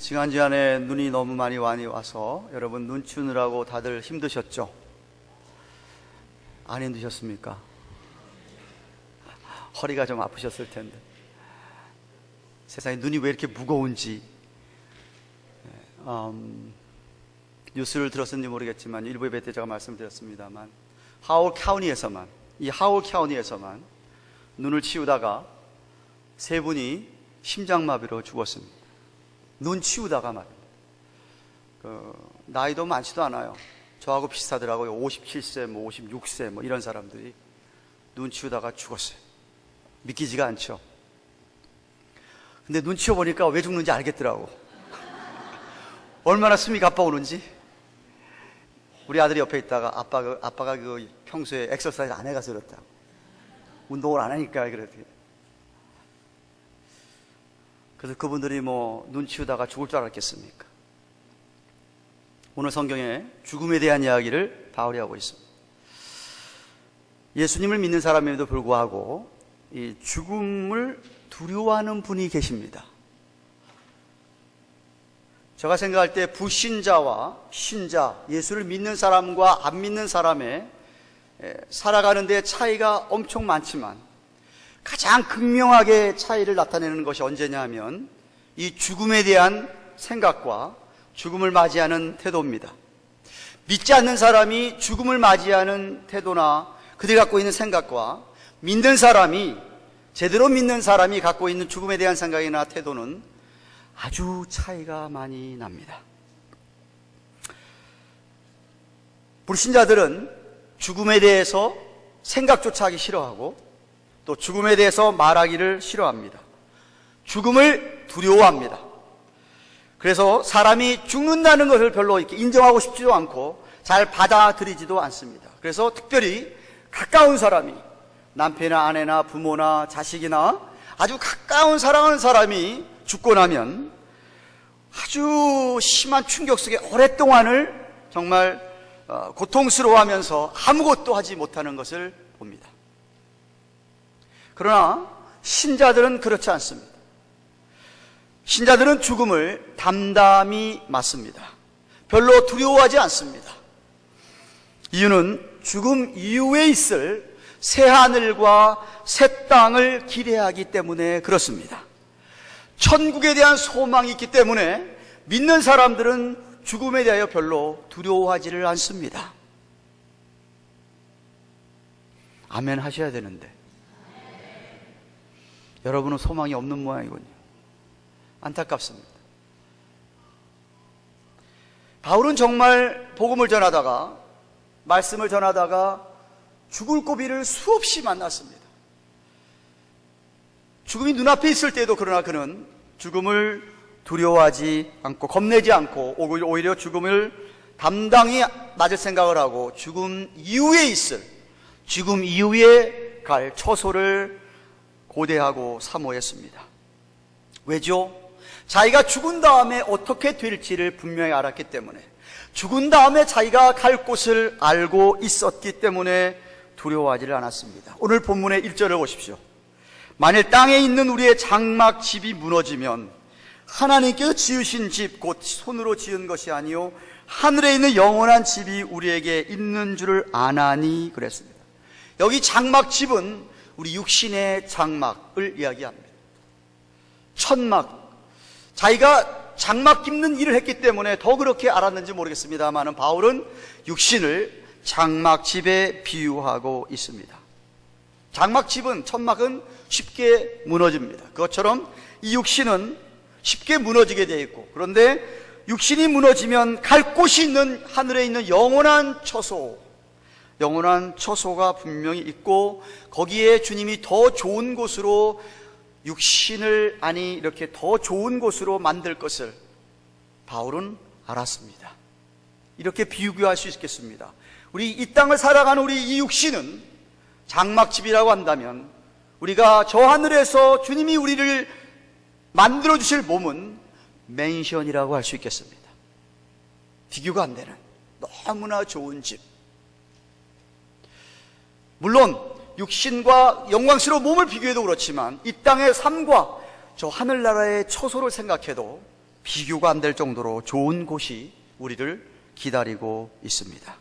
지난주안에 눈이 너무 많이 와서 여러분 눈 치우느라고 다들 힘드셨죠? 안 힘드셨습니까? 허리가 좀 아프셨을 텐데 세상에 눈이 왜 이렇게 무거운지 뉴스를 들었는지 모르겠지만 일부 예배 때 제가 말씀드렸습니다만 하월 카운티에서만 눈을 치우다가 세 분이 심장마비로 죽었습니다. 눈 치우다가 말입니다. 나이도 많지도 않아요. 저하고 비슷하더라고요. 57세, 56세 이런 사람들이 눈 치우다가 죽었어요. 믿기지가 않죠. 근데 눈 치워보니까 왜 죽는지 알겠더라고. 얼마나 숨이 가빠오는지. 우리 아들이 옆에 있다가 아빠가 평소에 엑서사이즈 안 해가서 그렇다고. 운동을 안 하니까 그렇대. 그래서 그분들이 눈 치우다가 죽을 줄 알았겠습니까? 오늘 성경에 죽음에 대한 이야기를 바울이 하고 있습니다. 예수님을 믿는 사람임에도 불구하고 이 죽음을 두려워하는 분이 계십니다. 제가 생각할 때 불신자와 신자, 예수를 믿는 사람과 안 믿는 사람의 살아가는 데 차이가 엄청 많지만 가장 극명하게 차이를 나타내는 것이 언제냐 하면 이 죽음에 대한 생각과 죽음을 맞이하는 태도입니다. 믿지 않는 사람이 죽음을 맞이하는 태도나 그들이 갖고 있는 생각과 믿는 사람이, 제대로 믿는 사람이 갖고 있는 죽음에 대한 생각이나 태도는 아주 차이가 많이 납니다. 불신자들은 죽음에 대해서 생각조차 하기 싫어하고 또 죽음에 대해서 말하기를 싫어합니다. 죽음을 두려워합니다. 그래서 사람이 죽는다는 것을 별로 이렇게 인정하고 싶지도 않고 잘 받아들이지도 않습니다. 그래서 특별히 가까운 사람이, 남편이나 아내나 부모나 자식이나 아주 가까운 사랑하는 사람이 죽고 나면 아주 심한 충격 속에 오랫동안을 정말 고통스러워하면서 아무것도 하지 못하는 것을 봅니다. 그러나 신자들은 그렇지 않습니다. 신자들은 죽음을 담담히 맞습니다. 별로 두려워하지 않습니다. 이유는 죽음 이후에 있을 새 하늘과 새 땅을 기대하기 때문에 그렇습니다. 천국에 대한 소망이 있기 때문에 믿는 사람들은 죽음에 대하여 별로 두려워하지를 않습니다. 아멘 하셔야 되는데 여러분은 소망이 없는 모양이군요. 안타깝습니다. 바울은 정말 복음을 전하다가, 말씀을 전하다가 죽을 고비를 수없이 만났습니다. 죽음이 눈앞에 있을 때도 그러나 그는 죽음을 두려워하지 않고 겁내지 않고 오히려 죽음을 담당히 맞을 생각을 하고 죽음 이후에 갈 처소를 고대하고 사모했습니다. 왜죠? 자기가 죽은 다음에 어떻게 될지를 분명히 알았기 때문에, 죽은 다음에 자기가 갈 곳을 알고 있었기 때문에 두려워하지를 않았습니다. 오늘 본문의 1절을 보십시오. 만일 땅에 있는 우리의 장막 집이 무너지면 하나님께서 지으신 집, 곧 손으로 지은 것이 아니요 하늘에 있는 영원한 집이 우리에게 있는 줄을 아나니 그랬습니다. 여기 장막 집은 우리 육신의 장막을 이야기합니다. 천막, 자기가 장막 깁는 일을 했기 때문에 더 그렇게 알았는지 모르겠습니다만 바울은 육신을 장막집에 비유하고 있습니다. 장막집은, 천막은 쉽게 무너집니다. 그것처럼 이 육신은 쉽게 무너지게 되어 있고, 그런데 육신이 무너지면 갈 곳이 있는 하늘에 있는 영원한 처소가 분명히 있고, 거기에 주님이 더 좋은 곳으로 육신을 이렇게 더 좋은 곳으로 만들 것을 바울은 알았습니다. 이렇게 비유할 수 있겠습니다. 우리 이 땅을 살아가는 우리 이 육신은 장막집이라고 한다면, 우리가 저 하늘에서 주님이 우리를 만들어 주실 몸은 맨션이라고 할 수 있겠습니다. 비교가 안 되는 너무나 좋은 집. 물론 육신과 영광스러운 몸을 비교해도 그렇지만 이 땅의 삶과 저 하늘나라의 처소를 생각해도 비교가 안 될 정도로 좋은 곳이 우리를 기다리고 있습니다.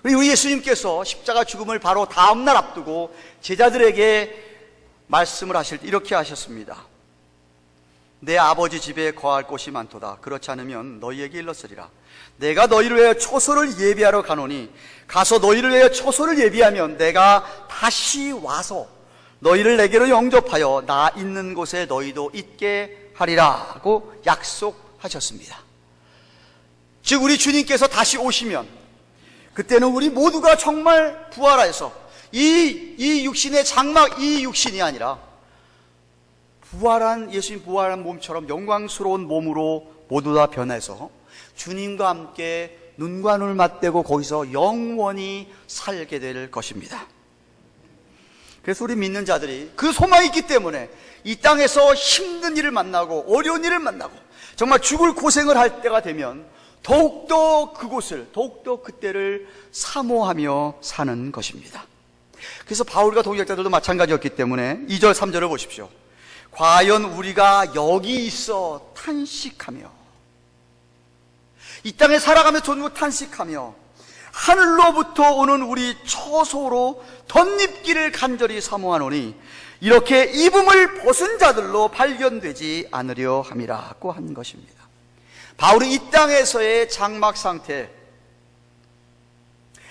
그리고 예수님께서 십자가 죽음을 바로 다음날 앞두고 제자들에게 말씀을 하실 때 이렇게 하셨습니다. 내 아버지 집에 거할 곳이 많도다. 그렇지 않으면 너희에게 일렀으리라. 내가 너희를 위하여 초소를 예비하러 가노니 가서 너희를 위하여 초소를 예비하면 내가 다시 와서 너희를 내게로 영접하여 나 있는 곳에 너희도 있게 하리라고 약속하셨습니다. 즉 우리 주님께서 다시 오시면 그때는 우리 모두가 정말 부활해서 이 육신의 장막, 이 육신이 아니라 예수님 부활한 몸처럼 영광스러운 몸으로 모두 다 변해서 주님과 함께 눈과 눈을 맞대고 거기서 영원히 살게 될 것입니다. 그래서 우리 믿는 자들이 그 소망이 있기 때문에 이 땅에서 힘든 일을 만나고 어려운 일을 만나고 정말 죽을 고생을 할 때가 되면 더욱더 그곳을, 더욱더 그때를 사모하며 사는 것입니다. 그래서 바울과 동역자들도 마찬가지였기 때문에 2절 3절을 보십시오. 과연 우리가 여기 있어 탄식하며 이 땅에 살아가며 전부 탄식하며 하늘로부터 오는 우리 처소로 덧입기를 간절히 사모하노니 이렇게 입음을 벗은 자들로 발견되지 않으려 함이라고 한 것입니다. 바울은 이 땅에서의 장막 상태,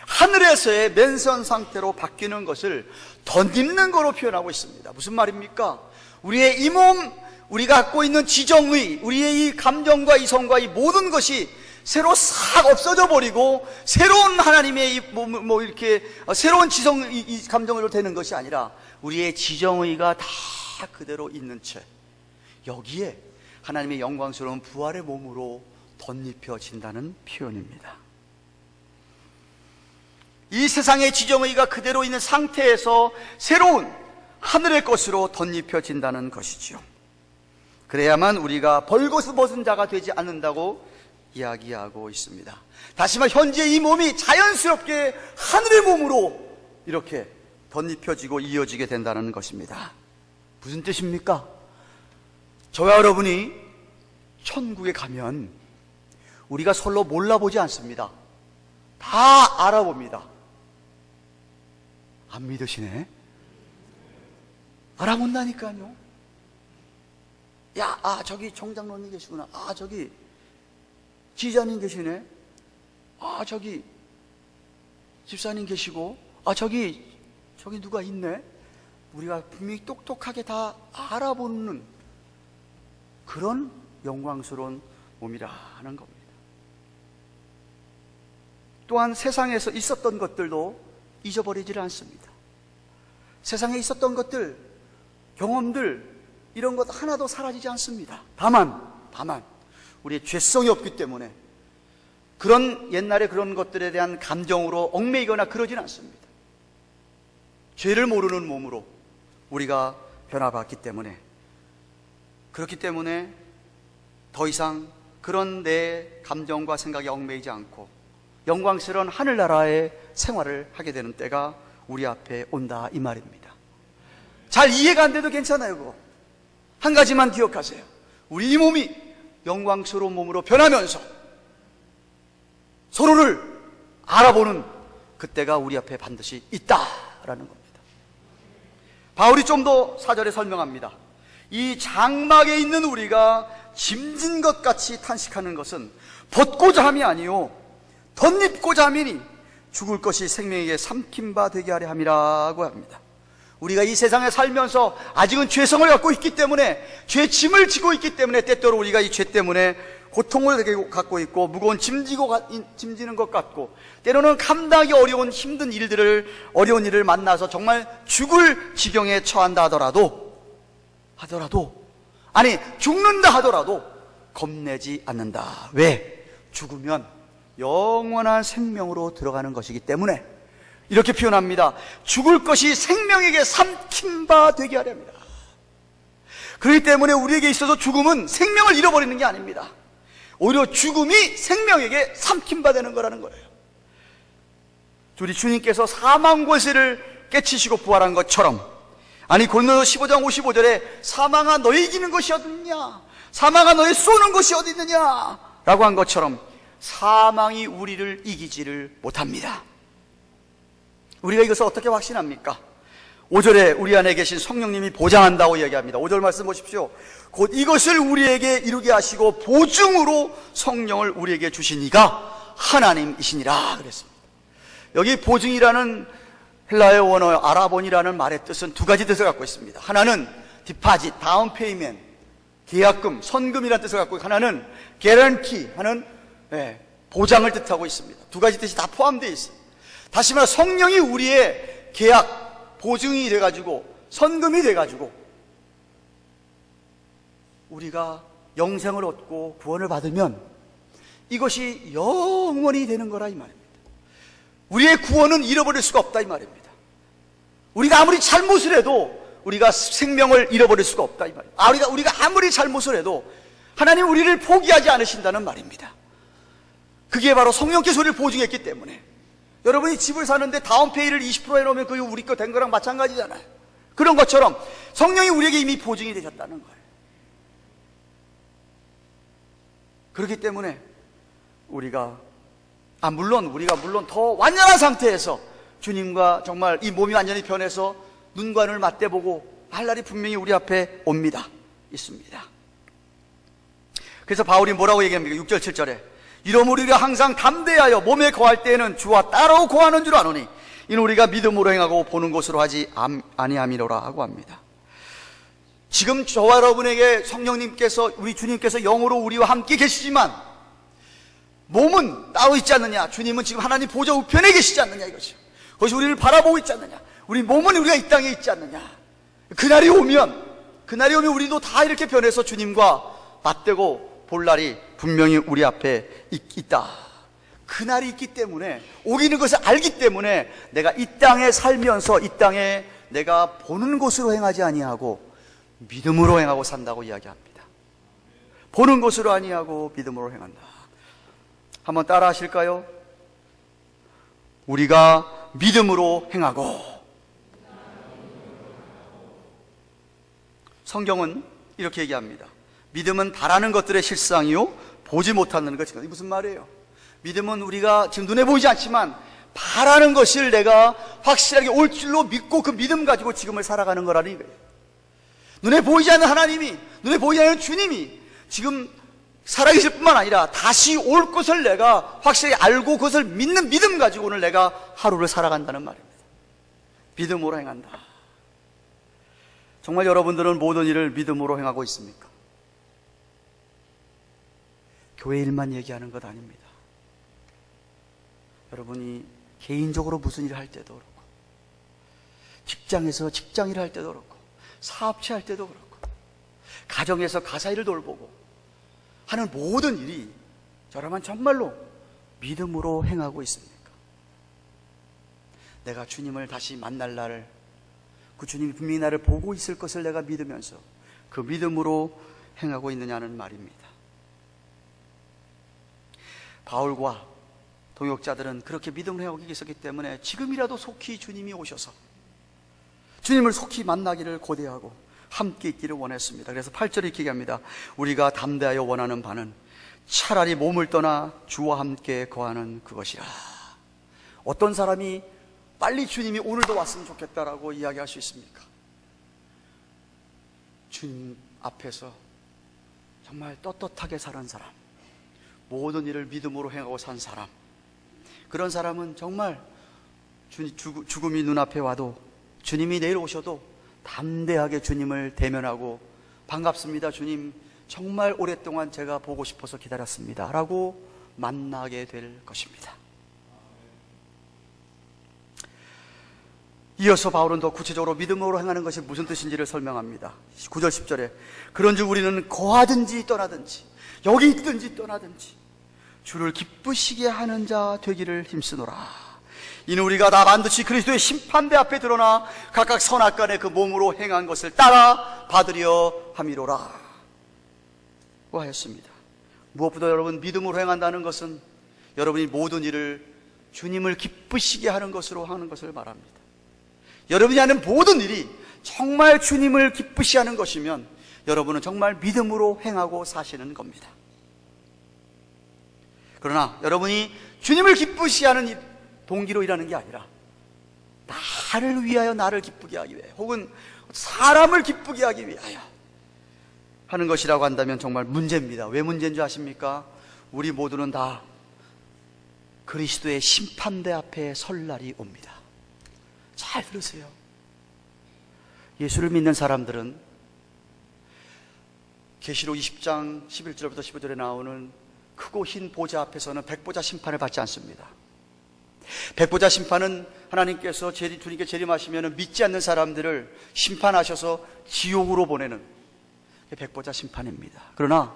하늘에서의 맨선 상태로 바뀌는 것을 덧입는 거로 표현하고 있습니다. 무슨 말입니까? 우리의 이 몸, 우리가 갖고 있는 지정의, 우리의 이 감정과 이성과 이 모든 것이 새로 싹 없어져 버리고 새로운 하나님의 이렇게 새로운 지성, 이 감정으로 되는 것이 아니라 우리의 지정의가 다 그대로 있는 채 여기에 하나님의 영광스러운 부활의 몸으로 덧입혀진다는 표현입니다. 이 세상의 지정의가 그대로 있는 상태에서 새로운 하늘의 것으로 덧입혀진다는 것이지요. 그래야만 우리가 벌거벗은 벗은 자가 되지 않는다고 이야기하고 있습니다. 다시 말해 현재 이 몸이 자연스럽게 하늘의 몸으로 이렇게 덧입혀지고 이어지게 된다는 것입니다. 무슨 뜻입니까? 저와 여러분이 천국에 가면 우리가 솔로 몰라보지 않습니다. 다 알아봅니다. 안 믿으시네? 알아본다니까요. 야, 저기 정장로님 계시구나. 저기 지자님 계시네. 저기 집사님 계시고, 저기 누가 있네. 우리가 분명히 똑똑하게 다 알아보는 그런 영광스러운 몸이라는 겁니다. 또한 세상에서 있었던 것들도 잊어버리질 않습니다. 세상에 있었던 것들, 경험들, 이런 것 하나도 사라지지 않습니다. 다만 우리의 죄성이 없기 때문에 그런 옛날에 그런 것들에 대한 감정으로 얽매이거나 그러진 않습니다. 죄를 모르는 몸으로 우리가 변화받기 때문에, 그렇기 때문에 더 이상 그런 내 감정과 생각에 얽매이지 않고 영광스러운 하늘나라의 생활을 하게 되는 때가 우리 앞에 온다, 이 말입니다. 잘 이해가 안 돼도 괜찮아요. 그거 한 가지만 기억하세요. 우리 이 몸이 영광스러운 몸으로 변하면서 서로를 알아보는 그때가 우리 앞에 반드시 있다라는 겁니다. 바울이 좀 더 4절에 설명합니다. 이 장막에 있는 우리가 짐진 것 같이 탄식하는 것은 벗고자 함이 아니요 덧입고자 함이니 죽을 것이 생명에게 삼킨 바 되게 하려 함이라고 합니다. 우리가 이 세상에 살면서 아직은 죄성을 갖고 있기 때문에, 죄짐을 지고 있기 때문에 때때로 우리가 이 죄 때문에 고통을 갖고 있고 무거운 짐지는 것 같고, 때로는 감당하기 어려운 힘든 어려운 일을 만나서 정말 죽을 지경에 처한다 하더라도 아니 죽는다 하더라도 겁내지 않는다. 왜? 죽으면 영원한 생명으로 들어가는 것이기 때문에 이렇게 표현합니다. 죽을 것이 생명에게 삼킨 바 되게 하려 합니다. 그렇기 때문에 우리에게 있어서 죽음은 생명을 잃어버리는 게 아닙니다. 오히려 죽음이 생명에게 삼킨 바 되는 거라는 거예요. 우리 주님께서 사망 권세를 깨치시고 부활한 것처럼, 아니 고린도서 15장 55절에 사망아 너희 이기는 것이 어딨냐, 사망아 너의 쏘는 곳이 어디 있느냐 라고 한 것처럼 사망이 우리를 이기지를 못합니다. 우리가 이것을 어떻게 확신합니까? 5절에 우리 안에 계신 성령님이 보장한다고 이야기합니다. 5절 말씀 보십시오. 곧 이것을 우리에게 이루게 하시고 보증으로 성령을 우리에게 주신 이가 하나님이시니라 그랬습니다. 여기 보증이라는 헬라어 원어 아라본이라는 말의 뜻은 두 가지 뜻을 갖고 있습니다. 하나는 디파짓, 다운 페이멘, 계약금, 선금이라는 뜻을 갖고 있고, 하나는 개런티 하는 보장을 뜻하고 있습니다. 두 가지 뜻이 다 포함되어 있습니다. 다시 말해 성령이 우리의 계약, 보증이 돼가지고 선금이 돼가지고 우리가 영생을 얻고 구원을 받으면 이것이 영원히 되는 거라 이 말입니다. 우리의 구원은 잃어버릴 수가 없다 이 말입니다. 우리가 아무리 잘못을 해도 우리가 생명을 잃어버릴 수가 없다 이 말입니다. 우리가 아무리 잘못을 해도 하나님 우리를 포기하지 않으신다는 말입니다. 그게 바로 성령께서 우리를 보증했기 때문에. 여러분이 집을 사는데 다운페이를 20% 해놓으면 그게 우리 거 된 거랑 마찬가지잖아요. 그런 것처럼 성령이 우리에게 이미 보증이 되셨다는 거예요. 그렇기 때문에 우리가 물론 더 완전한 상태에서 주님과 정말 이 몸이 완전히 변해서 눈과 눈을 맞대보고 할 날이 분명히 우리 앞에 있습니다. 그래서 바울이 뭐라고 얘기합니까? 6절 7절에 이러므로 우리가 항상 담대하여 몸에 거할 때에는 주와 따로 거하는 줄 아노니 이는 우리가 믿음으로 행하고 보는 것으로 하지 아니함이로라 하고 합니다. 지금 저와 여러분에게 성령님께서 우리 주님께서 영으로 우리와 함께 계시지만 몸은 따로 있지 않느냐? 주님은 지금 하나님 보좌 우편에 계시지 않느냐 이것이요. 그것이 우리를 바라보고 있지 않느냐? 우리 몸은 우리가 이 땅에 있지 않느냐? 그날이 오면 우리도 다 이렇게 변해서 주님과 맞대고 볼 날이 분명히 우리 앞에 있다. 그날이 있기 때문에, 오기는 것을 알기 때문에 내가 이 땅에 살면서 이 땅에 내가 보는 것으로 행하지 아니하고 믿음으로 행하고 산다고 이야기합니다. 보는 것으로 아니하고 믿음으로 행한다. 한번 따라 하실까요? 우리가 믿음으로 행하고. 성경은 이렇게 얘기합니다. 믿음은 바라는 것들의 실상이요 보지 못하는 것이다. 이게 무슨 말이에요? 믿음은 우리가 지금 눈에 보이지 않지만 바라는 것을 내가 확실하게 올 줄로 믿고 그 믿음 가지고 지금을 살아가는 거라는 거예요. 눈에 보이지 않는 하나님이, 눈에 보이지 않는 주님이 지금 살아계실 뿐만 아니라 다시 올 것을 내가 확실히 알고 그것을 믿는 믿음 가지고 오늘 내가 하루를 살아간다는 말입니다. 믿음으로 행한다. 정말 여러분들은 모든 일을 믿음으로 행하고 있습니까? 교회 일만 얘기하는 것 아닙니다. 여러분이 개인적으로 무슨 일을 할 때도 그렇고, 직장에서 직장일을 할 때도 그렇고, 사업체 할 때도 그렇고, 가정에서 가사일을 돌보고 하는 모든 일이 여러분 정말로 믿음으로 행하고 있습니까? 내가 주님을 다시 만날 날을, 그 주님이 분명히 나를 보고 있을 것을 내가 믿으면서 그 믿음으로 행하고 있느냐는 말입니다. 바울과 동역자들은 그렇게 믿음을 행하고 있었기 때문에 지금이라도 속히 주님이 오셔서 주님을 속히 만나기를 고대하고 함께 있기를 원했습니다. 그래서 8절에 이렇게 얘기합니다. 우리가 담대하여 원하는 바는 차라리 몸을 떠나 주와 함께 거하는 그것이라. 어떤 사람이 빨리 주님이 오늘도 왔으면 좋겠다라고 이야기할 수 있습니까? 주님 앞에서 정말 떳떳하게 사는 사람, 모든 일을 믿음으로 행하고 산 사람, 그런 사람은 정말 죽음이 눈앞에 와도, 주님이 내일 오셔도 담대하게 주님을 대면하고 반갑습니다 주님, 정말 오랫동안 제가 보고 싶어서 기다렸습니다 라고 만나게 될 것입니다. 이어서 바울은 더 구체적으로 믿음으로 행하는 것이 무슨 뜻인지를 설명합니다. 9절 10절에 그런즉 우리는 거하든지 떠나든지 여기 있든지 떠나든지 주를 기쁘시게 하는 자 되기를 힘쓰노라. 이는 우리가 다 반드시 그리스도의 심판대 앞에 드러나 각각 선악간에 그 몸으로 행한 것을 따라 받으려 함이로라 고 하였습니다. 무엇보다 여러분, 믿음으로 행한다는 것은 여러분이 모든 일을 주님을 기쁘시게 하는 것으로 하는 것을 말합니다. 여러분이 하는 모든 일이 정말 주님을 기쁘시게 하는 것이면 여러분은 정말 믿음으로 행하고 사시는 겁니다. 그러나 여러분이 주님을 기쁘시게 하는 동기로 일하는 게 아니라 나를 위하여 나를 기쁘게 하기 위해, 혹은 사람을 기쁘게 하기 위하여 하는 것이라고 한다면 정말 문제입니다. 왜 문제인 줄 아십니까? 우리 모두는 다 그리스도의 심판대 앞에 설 날이 옵니다. 잘 들으세요. 예수를 믿는 사람들은 계시록 20장 11절부터 15절에 나오는 크고 흰 보좌 앞에서는 백보자 심판을 받지 않습니다. 백보자 심판은 하나님께서 주님께 재림하시면 믿지 않는 사람들을 심판하셔서 지옥으로 보내는 백보자 심판입니다. 그러나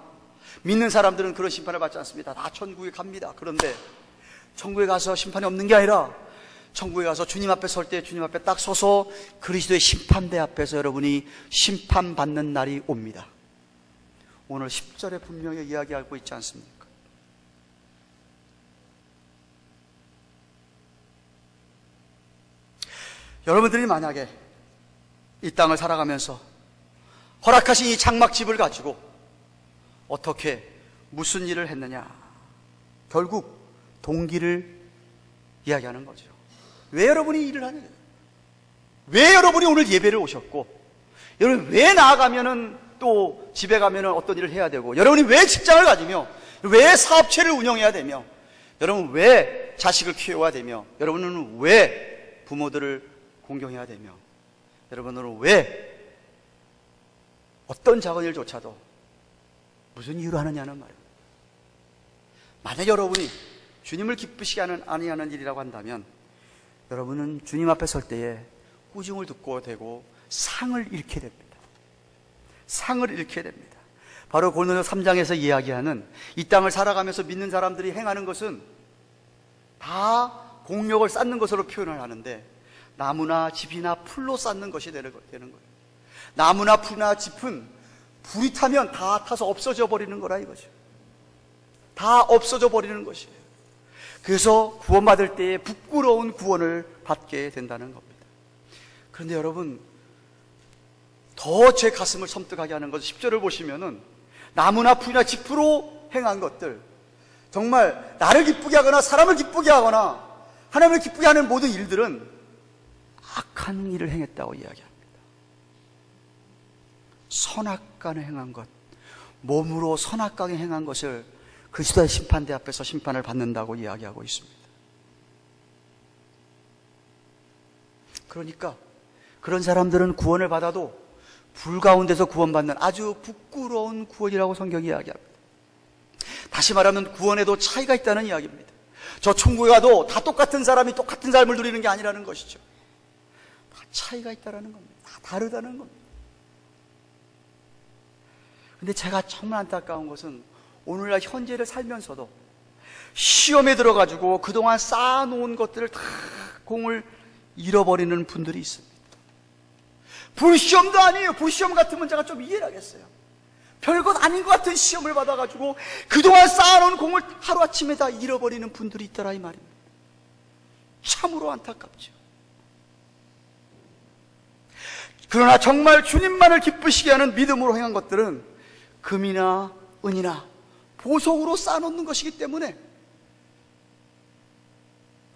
믿는 사람들은 그런 심판을 받지 않습니다. 다 천국에 갑니다. 그런데 천국에 가서 심판이 없는 게 아니라 천국에 가서 주님 앞에 설 때 주님 앞에 딱 서서 그리스도의 심판대 앞에서 여러분이 심판받는 날이 옵니다. 오늘 10절에 분명히 이야기하고 있지 않습니까? 여러분들이 만약에 이 땅을 살아가면서 허락하신 이 장막집을 가지고 어떻게 무슨 일을 했느냐, 결국 동기를 이야기하는 거죠. 왜 여러분이 일을 하느냐, 왜 여러분이 오늘 예배를 오셨고, 여러분 왜 나아가면은 또 집에 가면은 어떤 일을 해야 되고, 여러분이 왜 직장을 가지며, 왜 사업체를 운영해야 되며, 여러분 왜 자식을 키워야 되며, 여러분은 왜 부모들을 공경해야 되며, 여러분은 왜 어떤 작은 일조차도 무슨 이유로 하느냐는 말입니다. 만약 여러분이 주님을 기쁘시게 하는 아니하는 일이라고 한다면 여러분은 주님 앞에 설 때에 꾸중을 듣고 되고 상을 잃게 됩니다. 상을 잃게 됩니다. 바로 고린도서 3장에서 이야기하는 이 땅을 살아가면서 믿는 사람들이 행하는 것은 다 공력을 쌓는 것으로 표현을 하는데, 나무나 집이나 풀로 쌓는 것이 되는 거예요. 나무나 풀이나 집은 불이 타면 다 타서 없어져 버리는 거라 이거죠. 다 없어져 버리는 것이에요. 그래서 구원받을 때에 부끄러운 구원을 받게 된다는 겁니다. 그런데 여러분, 더 제 가슴을 섬뜩하게 하는 것은 10절을 보시면은 나무나 풀이나 집으로 행한 것들, 정말 나를 기쁘게 하거나 사람을 기쁘게 하거나 하나님을 기쁘게 하는 모든 일들은 악한 일을 행했다고 이야기합니다. 선악간에 행한 것, 몸으로 선악간에 행한 것을 그리스도의 심판대 앞에서 심판을 받는다고 이야기하고 있습니다. 그러니까 그런 사람들은 구원을 받아도 불 가운데서 구원받는 아주 부끄러운 구원이라고 성경이 이야기합니다. 다시 말하면 구원에도 차이가 있다는 이야기입니다. 저 천국에 가도 다 똑같은 사람이 똑같은 삶을 누리는 게 아니라는 것이죠. 다 차이가 있다는 겁니다. 다 다르다는 겁니다. 근데 제가 정말 안타까운 것은 오늘날 현재를 살면서도 시험에 들어가지고 그동안 쌓아놓은 것들을 다 공을 잃어버리는 분들이 있습니다. 불시험도 아니에요. 불시험 같으면 제가 좀 이해를 하겠어요. 별것 아닌 것 같은 시험을 받아가지고 그동안 쌓아놓은 공을 하루아침에 다 잃어버리는 분들이 있더라 이 말입니다. 참으로 안타깝죠. 그러나 정말 주님만을 기쁘시게 하는 믿음으로 행한 것들은 금이나 은이나 보석으로 쌓아놓는 것이기 때문에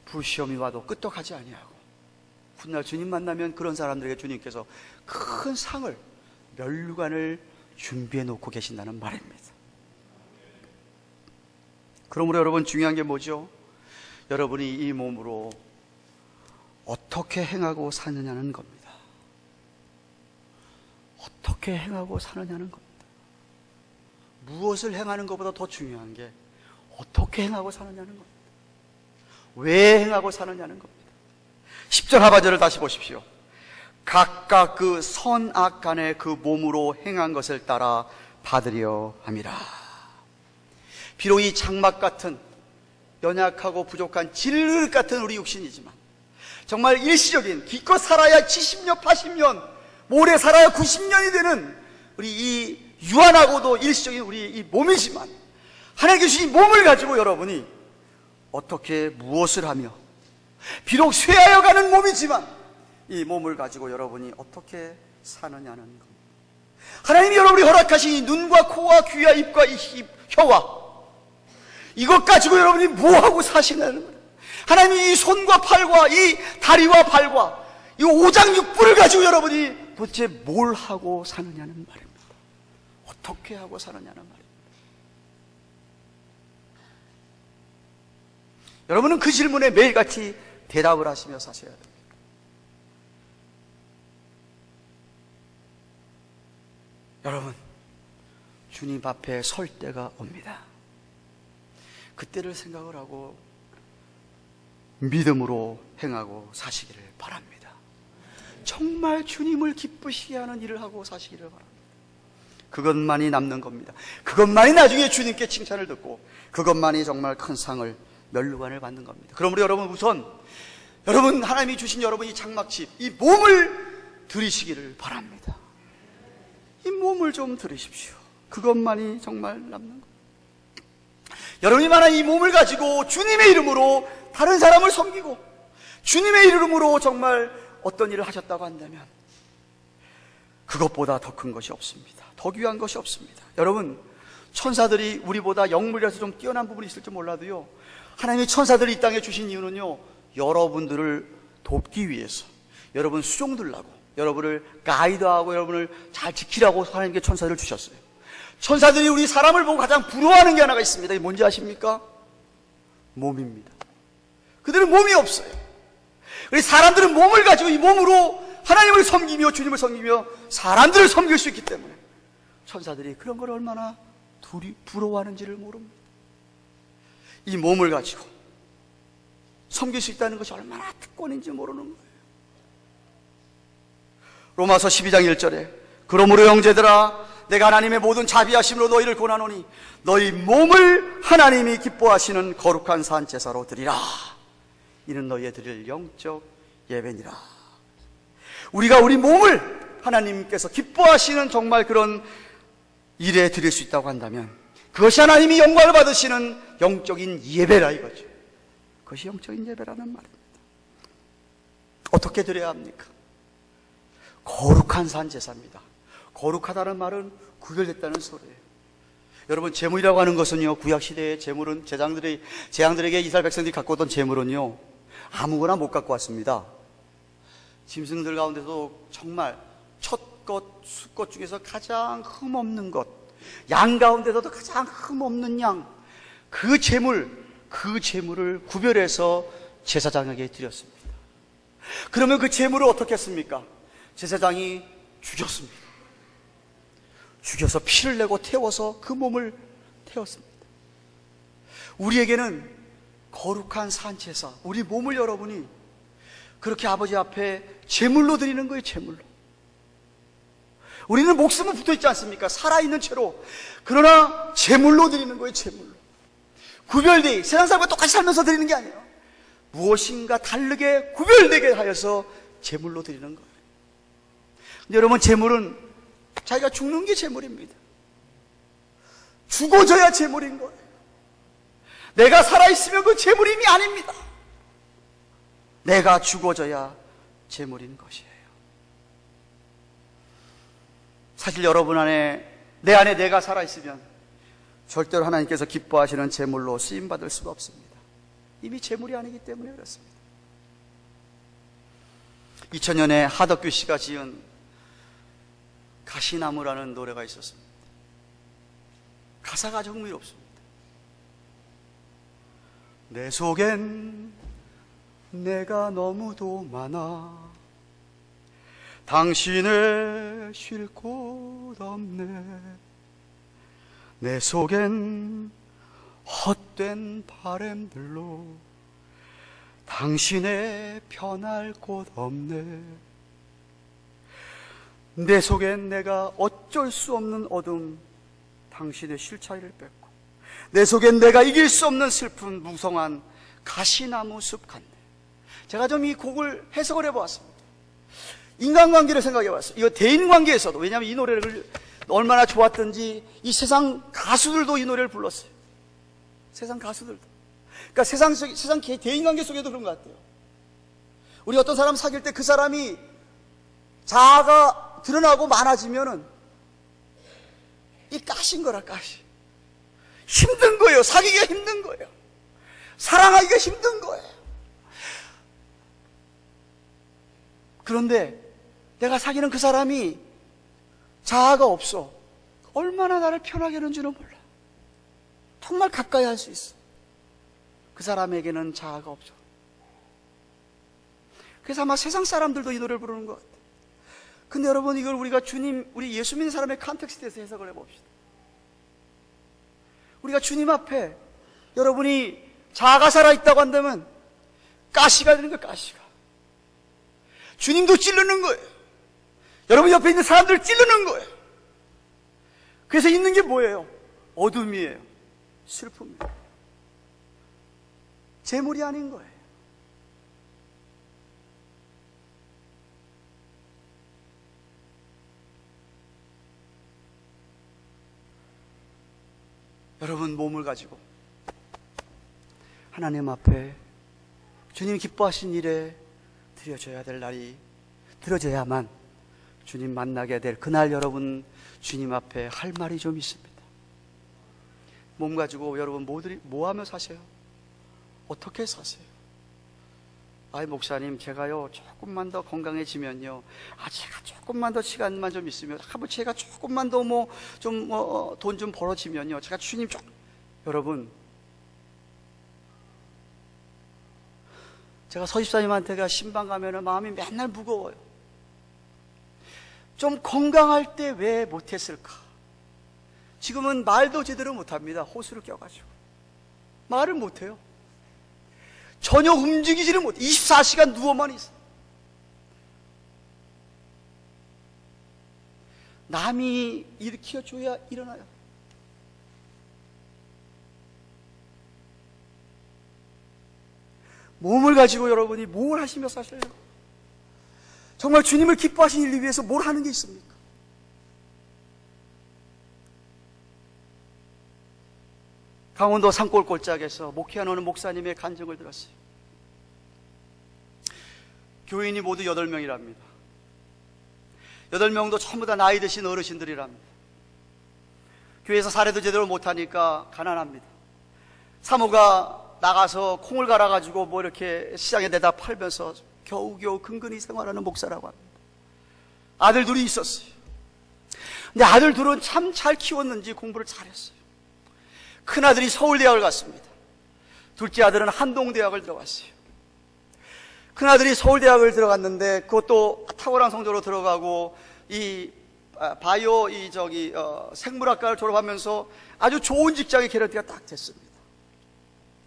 불시험이 와도 끄떡하지 아니하고, 훗날 주님 만나면 그런 사람들에게 주님께서 큰 상을, 면류관을 준비해 놓고 계신다는 말입니다. 그러므로 여러분, 중요한 게 뭐죠? 여러분이 이 몸으로 어떻게 행하고 사느냐는 겁니다. 어떻게 행하고 사느냐는 겁니다. 무엇을 행하는 것보다 더 중요한 게 어떻게 행하고 사느냐는 겁니다. 왜 행하고 사느냐는 겁니다. 10절 하반절을 다시 보십시오. 각각 그 선악 간에 그 몸으로 행한 것을 따라 받으려 함이라. 비록 이 장막 같은 연약하고 부족한 질흙 같은 우리 육신이지만, 정말 일시적인, 기껏 살아야 70년 80년, 오래 살아야 90년이 되는 우리 이 유한하고도 일시적인 우리 이 몸이지만, 하나님께 주신 몸을 가지고 여러분이 어떻게 무엇을 하며, 비록 쇠하여 가는 몸이지만 이 몸을 가지고 여러분이 어떻게 사느냐는 겁니다. 하나님이 여러분이 허락하신 이 눈과 코와 귀와 입과 이 혀와 이것 가지고 여러분이 뭐하고 사시냐는 거예요. 하나님이 이 손과 팔과 이 다리와 발과 이 오장육부를 가지고 여러분이 도대체 뭘 하고 사느냐는 말입니다. 어떻게 하고 사느냐는 말입니다. 여러분은 그 질문에 매일같이 대답을 하시며 사셔야 됩니다. 여러분, 주님 앞에 설 때가 옵니다. 그때를 생각을 하고 믿음으로 행하고 사시기를 바랍니다. 정말 주님을 기쁘시게 하는 일을 하고 사시기를 바랍니다. 그것만이 남는 겁니다. 그것만이 나중에 주님께 칭찬을 듣고 그것만이 정말 큰 상을 면류관을 받는 겁니다. 그러므로 여러분 우선 여러분 하나님이 주신 여러분 이 장막집 이 몸을 들이시기를 바랍니다. 이 몸을 좀 들으십시오. 그것만이 정말 남는 겁니다. 여러분이 만약 이 몸을 가지고 주님의 이름으로 다른 사람을 섬기고 주님의 이름으로 정말 어떤 일을 하셨다고 한다면 그것보다 더 큰 것이 없습니다. 더 귀한 것이 없습니다. 여러분 천사들이 우리보다 영물이라서 좀 뛰어난 부분이 있을지 몰라도요, 하나님이 천사들이 이 땅에 주신 이유는요, 여러분들을 돕기 위해서, 여러분 수종들라고, 여러분을 가이드하고 여러분을 잘 지키라고 하나님께 천사들을 주셨어요. 천사들이 우리 사람을 보고 가장 부러워하는 게 하나가 있습니다. 이게 뭔지 아십니까? 몸입니다. 그들은 몸이 없어요. 우리 사람들은 몸을 가지고 이 몸으로 하나님을 섬기며 주님을 섬기며 사람들을 섬길 수 있기 때문에 천사들이 그런 걸 얼마나 부러워하는지를 모릅니다. 이 몸을 가지고 섬길 수 있다는 것이 얼마나 특권인지 모르는 거예요. 로마서 12장 1절에 그러므로 형제들아 내가 하나님의 모든 자비하심으로 너희를 권하노니 너희 몸을 하나님이 기뻐하시는 거룩한 산 제사로 드리라. 이는 너희의 드릴 영적 예배니라. 우리가 우리 몸을 하나님께서 기뻐하시는 정말 그런 일에 드릴 수 있다고 한다면 그것이 하나님이 영광을 받으시는 영적인 예배라 이거죠. 그것이 영적인 예배라는 말입니다. 어떻게 드려야 합니까? 거룩한 산 제사입니다. 거룩하다는 말은 구별됐다는 소리예요. 여러분 제물이라고 하는 것은요, 구약시대의 제물은 제왕들에게 이스라엘 백성들이 갖고 오던 제물은요 아무거나 못 갖고 왔습니다. 짐승들 가운데서 정말 첫것, 수것 중에서 가장 흠없는 것, 양 가운데서도 가장 흠없는 양, 그 제물을 구별해서 제사장에게 드렸습니다. 그러면 그 제물을 어떻게 했습니까? 제사장이 죽였습니다. 죽여서 피를 내고 태워서 그 몸을 태웠습니다. 우리에게는 거룩한 산제사, 우리 몸을 여러분이 그렇게 아버지 앞에 제물로 드리는 거예요. 제물로. 우리는 목숨은 붙어있지 않습니까? 살아있는 채로. 그러나 제물로 드리는 거예요. 제물로. 구별되게 세상 사람과 똑같이 살면서 드리는 게 아니에요. 무엇인가 다르게 구별되게 하여서 제물로 드리는 거예요. 근데 여러분 제물은 자기가 죽는 게 제물입니다. 죽어져야 제물인 거예요. 내가 살아있으면 그 제물임이 아닙니다. 내가 죽어져야 제물인 것이에요. 사실 여러분 안에, 내 안에 내가 살아있으면 절대로 하나님께서 기뻐하시는 제물로 쓰임받을 수가 없습니다. 이미 제물이 아니기 때문에 그렇습니다. 2000년에 하덕규 씨가 지은 가시나무라는 노래가 있었습니다. 가사가 아주 흥미롭습니다. 내 속엔 내가 너무도 많아 당신의 쉴 곳 없네 내 속엔 헛된 바램들로 당신의 편할 곳 없네 내 속엔 내가 어쩔 수 없는 어둠 당신의 실차이를 뺏고 내 속엔 내가 이길 수 없는 슬픈 무성한 가시나무 숲 같네. 제가 좀 이 곡을 해석을 해보았습니다. 인간관계를 생각해봤어요. 이거 대인관계에서도, 왜냐하면 이 노래를 얼마나 좋았던지 이 세상 가수들도 이 노래를 불렀어요. 세상 가수들도. 그러니까 세상 대인관계 속에도 그런 것 같아요. 우리 어떤 사람 사귈 때 그 사람이 자아가 드러나고 많아지면은 이 가시인 거라, 가시. 힘든 거예요. 사귀기가 힘든 거예요. 사랑하기가 힘든 거예요. 그런데 내가 사귀는 그 사람이 자아가 없어. 얼마나 나를 편하게 하는지는 몰라. 정말 가까이 할 수 있어. 그 사람에게는 자아가 없어. 그래서 아마 세상 사람들도 이 노래를 부르는 것 같아요. 근데 여러분, 이걸 우리가 주님, 우리 예수 믿는 사람의 컨텍스트에서 해석을 해봅시다. 우리가 주님 앞에 여러분이 자아가 살아있다고 한다면 가시가 되는 거예요, 가시가. 주님도 찌르는 거예요. 여러분 옆에 있는 사람들을 찌르는 거예요. 그래서 있는 게 뭐예요? 어둠이에요. 슬픔이에요. 재물이 아닌 거예요. 여러분, 몸을 가지고 하나님 앞에 주님 기뻐하신 일에 드려져야 될 날이 드려져야만 주님 만나게 될 그날, 여러분 주님 앞에 할 말이 좀 있습니다. 몸 가지고 여러분 뭐 하며 사세요? 어떻게 사세요? 아이, 목사님, 제가요 조금만 더 건강해지면요, 제가 조금만 더 시간만 좀 있으면, 제가 조금만 더 돈 좀 벌어지면요, 제가 주님 여러분, 제가 서집사님한테가 신방 가면은 마음이 맨날 무거워요. 좀 건강할 때 왜 못했을까? 지금은 말도 제대로 못합니다. 호수를 껴가지고 말을 못해요. 전혀 움직이지를 못해. 24시간 누워만 있어. 남이 일으켜줘야 일어나요. 몸을 가지고 여러분이 뭘 하시며 사실요? 정말 주님을 기뻐하시는 일 위해서 뭘 하는 게 있습니까? 강원도 산골골짜기에서 목회하는 어느 목사님의 간증을 들었어요. 교인이 모두 8명이랍니다. 8명도 전부 다 나이 드신 어르신들이랍니다. 교회에서 사례도 제대로 못하니까 가난합니다. 사모가 나가서 콩을 갈아가지고 이렇게 시장에 내다 팔면서 겨우겨우 근근히 생활하는 목사라고 합니다. 아들 둘이 있었어요. 근데 아들 둘은 참 잘 키웠는지 공부를 잘했어요. 큰아들이 서울대학을 갔습니다. 둘째 아들은 한동대학을 들어갔어요. 큰아들이 서울대학을 들어갔는데 그것도 탁월한 성적으로 들어가고 바이오 생물학과를 졸업하면서 아주 좋은 직장에 개런티가 딱 됐습니다.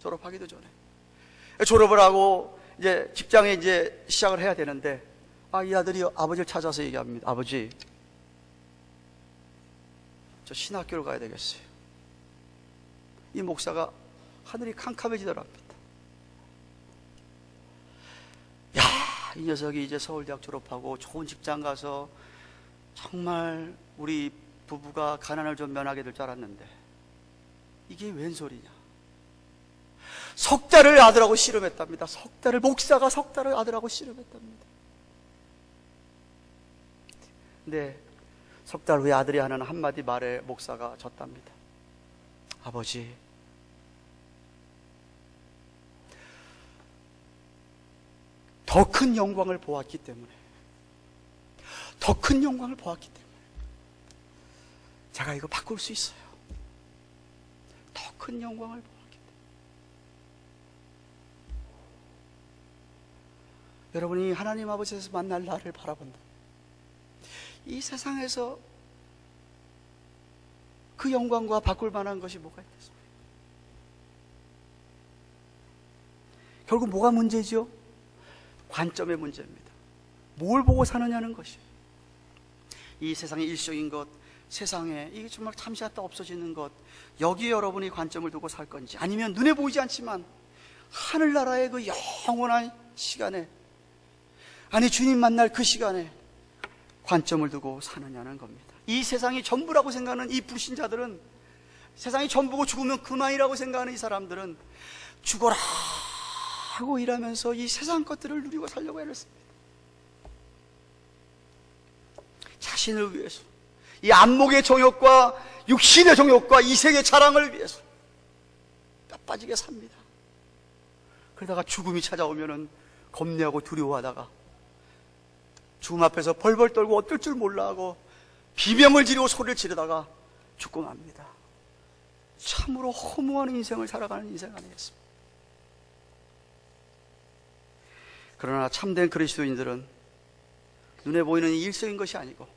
졸업하기도 전에 졸업을 하고 이제 직장에 이제 시작을 해야 되는데 이 아들이 아버지를 찾아서 얘기합니다. 아버지, 저 신학교를 가야 되겠어요. 이 목사가 하늘이 캄캄해지더랍니다. 이 녀석이 이제 서울대학 졸업하고 좋은 직장 가서 정말 우리 부부가 가난을 좀 면하게 될 줄 알았는데 이게 웬 소리냐. 석 달을 아들하고 씨름했답니다. 목사가 석 달을 아들하고 씨름했답니다. 근데 석 달 후에 아들이 하는 한마디 말에 목사가 졌답니다. 아버지, 더 큰 영광을 보았기 때문에 제가 이거 바꿀 수 있어요. 더 큰 영광을 보았기 때문에. 여러분이 하나님 아버지에서 만날 나를 바라본다. 이 세상에서 그 영광과 바꿀 만한 것이 뭐가 있겠습니까? 결국 뭐가 문제죠? 관점의 문제입니다. 뭘 보고 사느냐는 것이에요. 이 세상의 일시적인 것, 세상에 이게 정말 잠시 갔다 없어지는 것, 여기에 여러분이 관점을 두고 살 건지, 아니면 눈에 보이지 않지만 하늘나라의 그 영원한 시간에, 아니 주님 만날 그 시간에 관점을 두고 사느냐는 겁니다. 이 세상이 전부라고 생각하는 이 불신자들은, 세상이 전부고 죽으면 그만이라고 생각하는 이 사람들은 죽어라 하고 일하면서 이 세상 것들을 누리고 살려고 애를 씁니다. 자신을 위해서, 이 안목의 정욕과 육신의 정욕과 이생의 자랑을 위해서 뼈 빠지게 삽니다. 그러다가 죽음이 찾아오면은 겁내하고 두려워하다가 죽음 앞에서 벌벌 떨고 어떨 줄 몰라 하고 비명을 지르고 소리를 지르다가 죽고 맙니다. 참으로 허무한 인생을 살아가는 인생 아니겠습니까? 그러나 참된 그리스도인들은 눈에 보이는 일생인 것이 아니고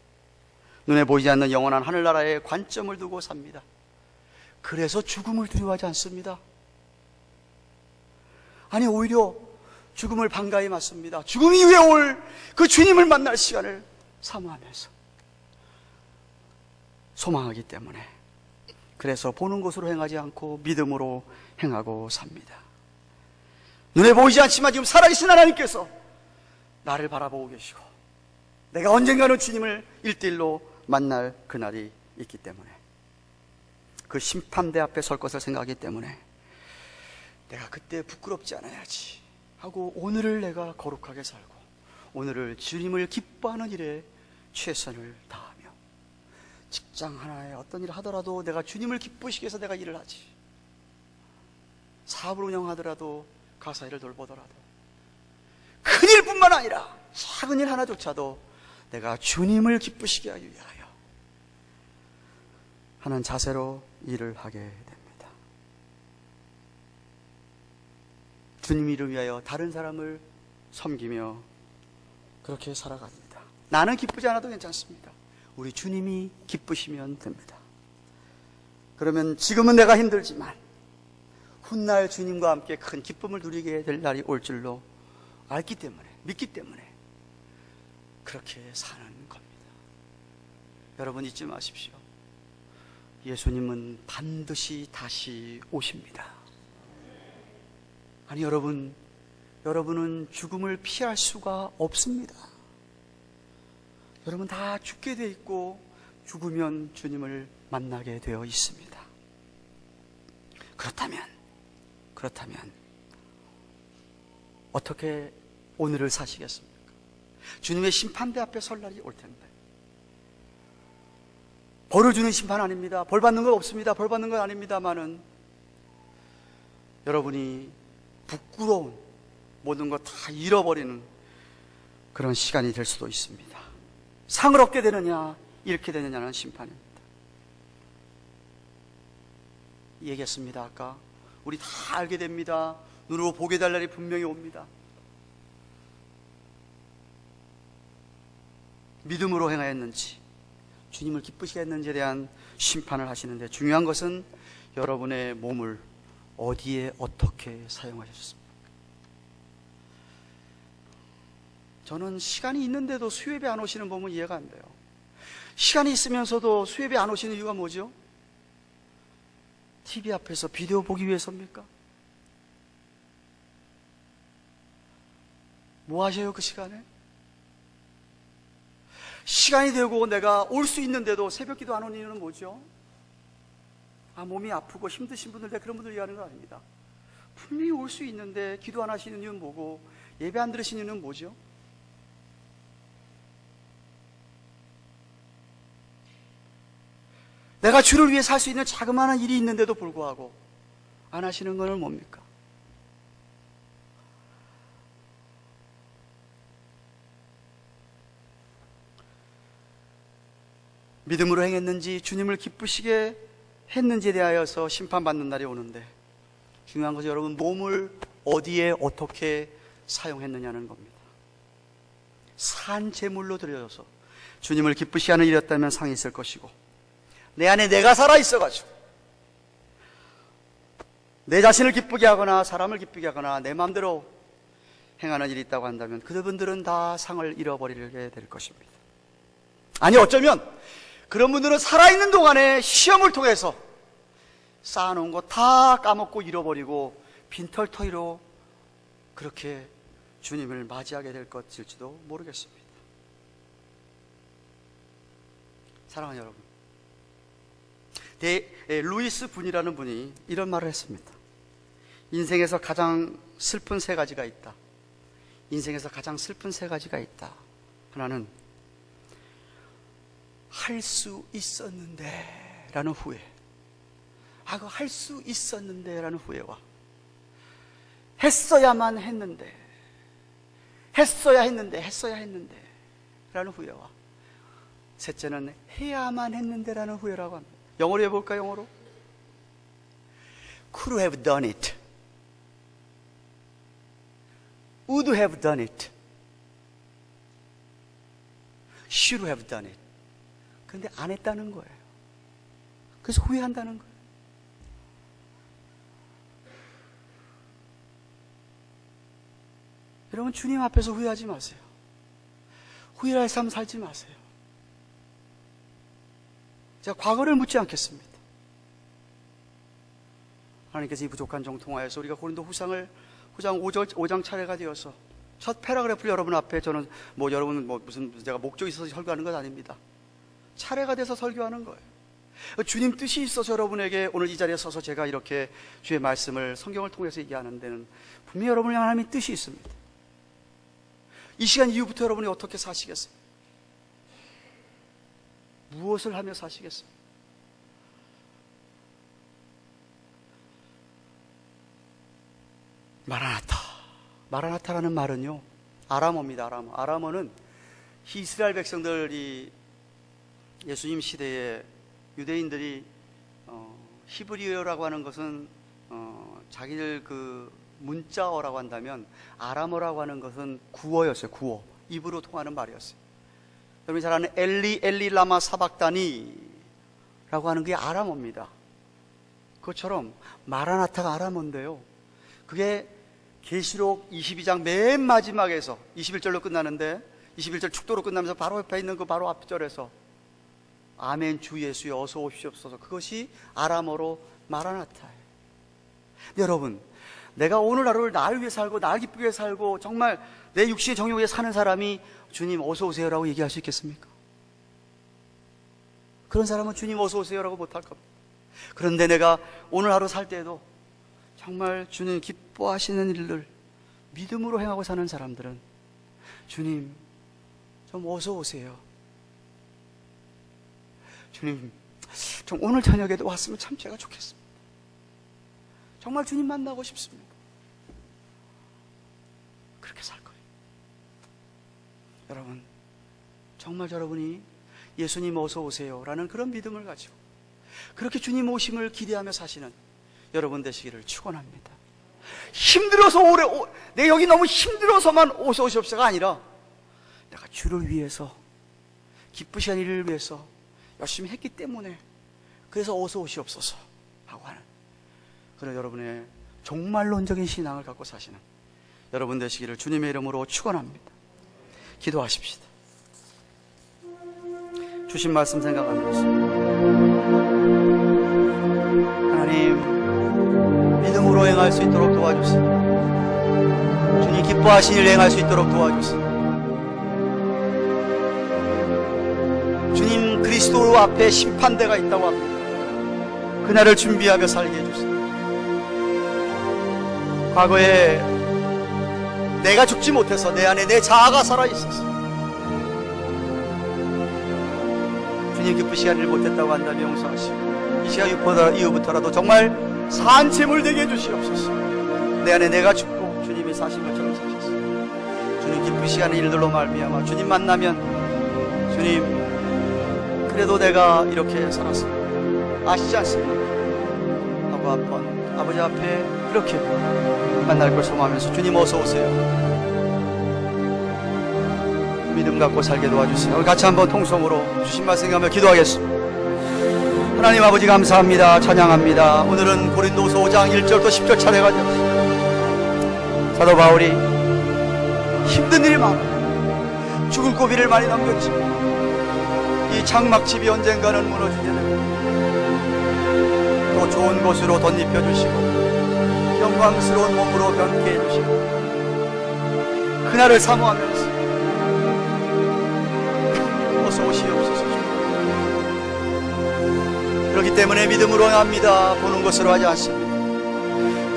눈에 보이지 않는 영원한 하늘나라에 관점을 두고 삽니다. 그래서 죽음을 두려워하지 않습니다. 아니, 오히려 죽음을 반가이 맞습니다. 죽음 이후에 올 그 주님을 만날 시간을 사모하면서 소망하기 때문에, 그래서 보는 것으로 행하지 않고 믿음으로 행하고 삽니다. 눈에 보이지 않지만 지금 살아계신 하나님께서 나를 바라보고 계시고 내가 언젠가는 주님을 1대1로 만날 그날이 있기 때문에, 그 심판대 앞에 설 것을 생각하기 때문에 내가 그때 부끄럽지 않아야지 하고 오늘을 내가 거룩하게 살고 오늘을 주님을 기뻐하는 일에 최선을 다하며, 직장 하나에 어떤 일을 하더라도 내가 주님을 기쁘시게 해서 내가 일을 하지, 사업을 운영하더라도 가사 일을 돌보더라도 큰일뿐만 아니라 작은 일 하나조차도 내가 주님을 기쁘시게 하기 위하여 하는 자세로 일을 하게 됩니다. 주님 이를 위하여 다른 사람을 섬기며 그렇게 살아갑니다. 나는 기쁘지 않아도 괜찮습니다. 우리 주님이 기쁘시면 됩니다. 그러면 지금은 내가 힘들지만 훗날 주님과 함께 큰 기쁨을 누리게 될 날이 올 줄로 알기 때문에, 믿기 때문에 그렇게 사는 겁니다. 여러분 잊지 마십시오. 예수님은 반드시 다시 오십니다. 아니, 여러분은 죽음을 피할 수가 없습니다. 여러분 다 죽게 돼 있고 죽으면 주님을 만나게 되어 있습니다. 그렇다면 어떻게 오늘을 사시겠습니까? 주님의 심판대 앞에 설 날이 올 텐데, 벌을 주는 심판 아닙니다. 벌 받는 건 없습니다. 벌 받는 건 아닙니다만은 여러분이 부끄러운 모든 것 다 잃어버리는 그런 시간이 될 수도 있습니다. 상을 얻게 되느냐 잃게 되느냐는 심판입니다. 얘기했습니다. 아까 우리 다 알게 됩니다. 눈으로 보게 될 날이 분명히 옵니다. 믿음으로 행하였는지 주님을 기쁘시게 했는지에 대한 심판을 하시는데, 중요한 것은 여러분의 몸을 어디에 어떻게 사용하셨습니까? 저는 시간이 있는데도 수요예배 안 오시는 보면 이해가 안 돼요. 시간이 있으면서도 수요예배 안 오시는 이유가 뭐죠? TV 앞에서 비디오 보기 위해서입니까? 뭐 하셔요 그 시간에? 시간이 되고 내가 올 수 있는데도 새벽기도 안 오는 이유는 뭐죠? 몸이 아프고 힘드신 분들, 그런 분들 얘기하는 거 아닙니다. 분명히 올 수 있는데 기도 안 하시는 이유는 뭐고, 예배 안 들으시는 이유는 뭐죠? 내가 주를 위해 살 수 있는 자그마한 일이 있는데도 불구하고 안 하시는 건 뭡니까? 믿음으로 행했는지 주님을 기쁘시게 했는지에 대하여서 심판받는 날이 오는데, 중요한 것은 여러분 몸을 어디에 어떻게 사용했느냐는 겁니다. 산 제물로 드려져서 주님을 기쁘시게 하는 일이었다면 상이 있을 것이고, 내 안에 내가 살아있어가지고 내 자신을 기쁘게 하거나 사람을 기쁘게 하거나 내 마음대로 행하는 일이 있다고 한다면 그분들은 다 상을 잃어버리게 될 것입니다. 아니, 어쩌면 그런 분들은 살아있는 동안에 시험을 통해서 쌓아놓은 거 다 까먹고 잃어버리고 빈털터리로 그렇게 주님을 맞이하게 될 것일지도 모르겠습니다. 사랑하는 여러분, 루이스 분이라는 분이 이런 말을 했습니다. 인생에서 가장 슬픈 세 가지가 있다. 인생에서 가장 슬픈 세 가지가 있다. 하나는 할 수 있었는데 라는 후회, 그거 할 수 있었는데 라는 후회와 했어야만 했는데, 했어야 했는데 라는 후회와 셋째는 해야만 했는데 라는 후회라고 합니다. 영어로 해볼까요? 영어로 could have done it, would have done it, should have done it. 근데 안 했다는 거예요. 그래서 후회한다는 거예요. 여러분, 주님 앞에서 후회하지 마세요. 후회할 삶 살지 마세요. 제가 과거를 묻지 않겠습니다. 하나님께서 이 부족한 종 통하여서 우리가 고린도 후장 5장 차례가 되어서 첫 패러그래프를 여러분 앞에, 저는 여러분은 무슨 제가 목적이 있어서 설교하는 건 아닙니다. 차례가 돼서 설교하는 거예요. 주님 뜻이 있어서 여러분에게 오늘 이 자리에 서서 제가 이렇게 주의 말씀을 성경을 통해서 얘기하는 데는 분명히 여러분을 향한 하나님의 뜻이 있습니다. 이 시간 이후부터 여러분이 어떻게 사시겠어요? 무엇을 하며 사시겠어요? 마라나타라는 말은요, 아람어입니다. 아람어는 이스라엘 백성들이 예수님 시대에 유대인들이 히브리어라고 하는 것은 자기들 그 문자어라고 한다면 아람어라고 하는 것은 구어였어요. 구어, 입으로 통하는 말이었어요. 여러분이 잘 아는 엘리 라마 사박다니 라고 하는 게 아람어입니다. 그것처럼 마라나타가 아람어인데요, 그게 계시록 22장 맨 마지막에서 21절로 끝나는데 21절 축도로 끝나면서 바로 옆에 있는 그 바로 앞절에서 아멘 주 예수여 어서 오시옵소서, 그것이 아람어로 마라나타예요. 여러분, 내가 오늘 하루를 나를 위해 살고 나를 기쁘게 살고 정말 내 육신의 정욕에 사는 사람이 주님 어서 오세요라고 얘기할 수 있겠습니까? 그런 사람은 주님 어서 오세요라고 못할 겁니다. 그런데 내가 오늘 하루 살 때에도 정말 주님 기뻐하시는 일들 믿음으로 행하고 사는 사람들은 주님 좀 어서 오세요, 주님 좀 오늘 저녁에도 왔으면 참 제가 좋겠습니다, 정말 주님 만나고 싶습니다, 그렇게 살 거예요. 여러분, 정말 여러분이 예수님 어서 오세요 라는 그런 믿음을 가지고 그렇게 주님 오심을 기대하며 사시는 여러분 되시기를 축원합니다. 힘들어서 내 여기 너무 힘들어서만 어서 오시옵소서가 아니라 내가 주를 위해서 기쁘신 일을 위해서 열심히 했기 때문에 그래서 어서 오시옵소서 하고 하는 그런 여러분의 종말론적인 신앙을 갖고 사시는 여러분 되시기를 주님의 이름으로 축원합니다. 기도하십시다. 주신 말씀 생각하면서 하나님 믿음으로 행할 수 있도록 도와주세요. 주님 기뻐하신 일 행할 수 있도록 도와주세요. 주님 그리스도 앞에 심판대가 있다고 합니다. 그날을 준비하며 살게 해주세요. 과거에 내가 죽지 못해서 내 안에 내 자아가 살아있어서 주님 기쁘시게 하기를 못했다고 한다면 용서하시고 이 시간 이후부터라도 정말 산 재물 되게 해주시옵소서. 내 안에 내가 죽고 주님이 사신 것처럼 사셨어. 주님 기쁘시게 하는 일들로 말미암아 주님 만나면 주님 그래도 내가 이렇게 살았습니다, 아시지 않습니까? 하고 한번 아버지 앞에 그렇게 만날 걸 소망하면서 주님 어서 오세요, 믿음 갖고 살게 도와주세요. 우리 같이 한번 통성으로 주신 말씀 생각하며 기도하겠습니다. 하나님 아버지 감사합니다. 찬양합니다. 오늘은 고린도서 5장 1절부터 10절 차례가 되었습니다. 사도 바울이 힘든 일이 많아 죽을 고비를 많이 넘겼지만 이 장막집이 언젠가는 무너지게 됩니다. 또 좋은 곳으로 덧입혀주시고 영광스러운 몸으로 변케 해주시고 그날을 사모하면서 어서 오시옵소서. 그렇기 때문에 믿음으로 합니다. 보는 것으로 하지 않습니다.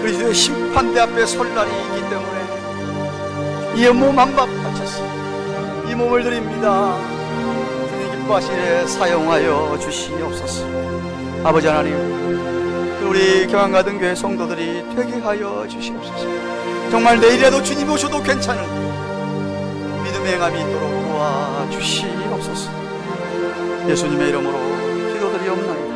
그리스도의 심판대 앞에 설 날이 있기 때문에 이 몸 한 밥 바쳤습니다. 이 몸을 드립니다. 주님 과실에 사용하여 주시옵소서. 아버지 하나님, 우리 경안가든 교회 성도들이 되게 하여 주시옵소서. 정말 내일이라도 주님이 오셔도 괜찮은 믿음의 행함이 있도록 도와주시옵소서. 예수님의 이름으로 기도드리옵나이다.